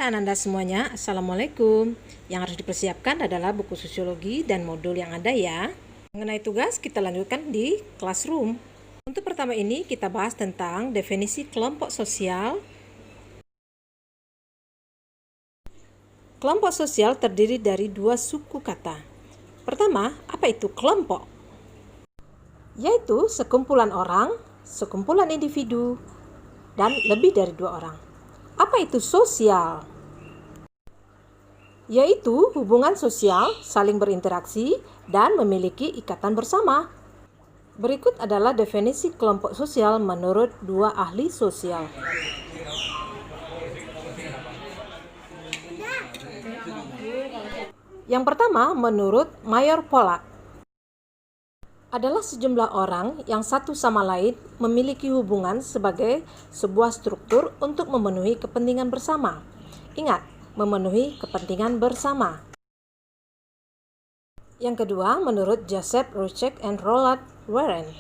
Baiklah Anda semuanya, Assalamualaikum. Yang harus dipersiapkan adalah buku sosiologi dan modul yang ada ya. Mengenai tugas, kita lanjutkan di classroom. Untuk pertama ini, kita bahas tentang definisi kelompok sosial. Kelompok sosial terdiri dari dua suku kata. Pertama, apa itu kelompok? Yaitu sekumpulan orang, sekumpulan individu, dan lebih dari dua orang. Apa itu sosial? Yaitu hubungan sosial, saling berinteraksi, dan memiliki ikatan bersama. Berikut adalah definisi kelompok sosial menurut dua ahli sosial. Yang pertama, menurut Mayor Pollack, adalah sejumlah orang yang satu sama lain memiliki hubungan sebagai sebuah struktur untuk memenuhi kepentingan bersama. Ingat, memenuhi kepentingan bersama. Yang kedua, menurut Joseph Ruchek and Roland Warren,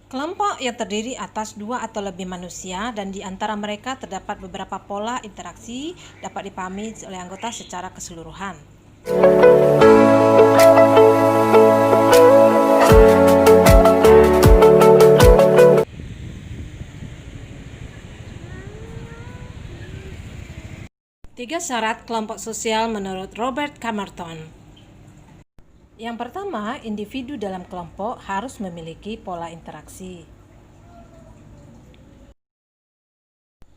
kelompok yang terdiri atas dua atau lebih manusia dan di antara mereka terdapat beberapa pola interaksi dapat dipahami oleh anggota secara keseluruhan. Tiga syarat kelompok sosial menurut Robert Camerton. Yang pertama, individu dalam kelompok harus memiliki pola interaksi.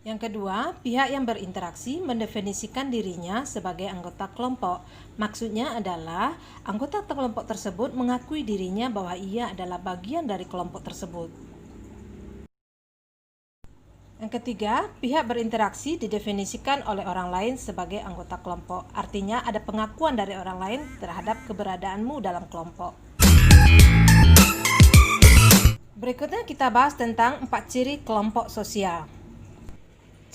Yang kedua, pihak yang berinteraksi mendefinisikan dirinya sebagai anggota kelompok. Maksudnya adalah anggota kelompok tersebut mengakui dirinya bahwa ia adalah bagian dari kelompok tersebut. Yang ketiga, pihak berinteraksi didefinisikan oleh orang lain sebagai anggota kelompok. Artinya ada pengakuan dari orang lain terhadap keberadaanmu dalam kelompok. Berikutnya kita bahas tentang 4 ciri kelompok sosial.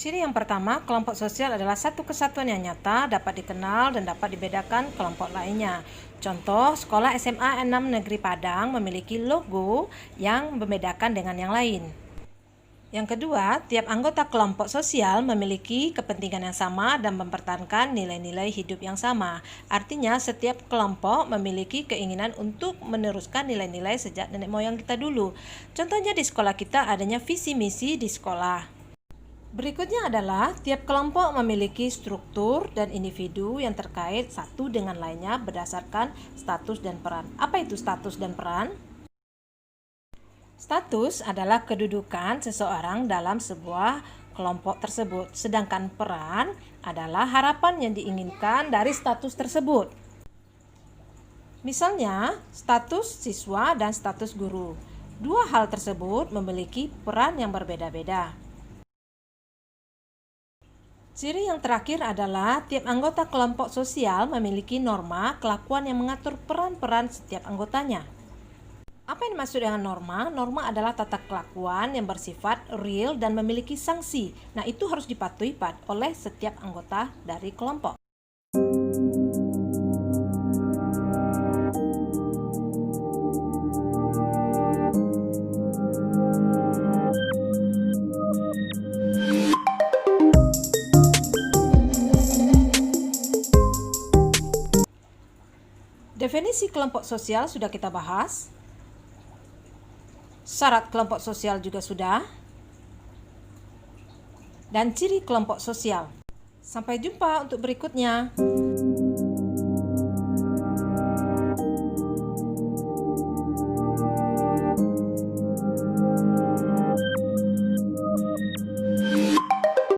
Ciri yang pertama, kelompok sosial adalah satu kesatuan yang nyata, dapat dikenal dan dapat dibedakan kelompok lainnya. Contoh, sekolah SMA 6 Negeri Padang memiliki logo yang membedakan dengan yang lain. Yang kedua, tiap anggota kelompok sosial memiliki kepentingan yang sama dan mempertahankan nilai-nilai hidup yang sama. Artinya, setiap kelompok memiliki keinginan untuk meneruskan nilai-nilai sejak nenek moyang kita dulu. Contohnya di sekolah kita adanya visi misi di sekolah. Berikutnya adalah tiap kelompok memiliki struktur dan individu yang terkait satu dengan lainnya berdasarkan status dan peran. Apa itu status dan peran? Status adalah kedudukan seseorang dalam sebuah kelompok tersebut, sedangkan peran adalah harapan yang diinginkan dari status tersebut. Misalnya, status siswa dan status guru. Dua hal tersebut memiliki peran yang berbeda-beda. Ciri yang terakhir adalah tiap anggota kelompok sosial memiliki norma kelakuan yang mengatur peran-peran setiap anggotanya. Apa yang dimaksud dengan norma? Norma adalah tata kelakuan yang bersifat real dan memiliki sanksi. Nah, itu harus dipatuhi oleh setiap anggota dari kelompok. Definisi kelompok sosial sudah kita bahas. Syarat kelompok sosial juga sudah. Dan ciri kelompok sosial. Sampai jumpa untuk berikutnya.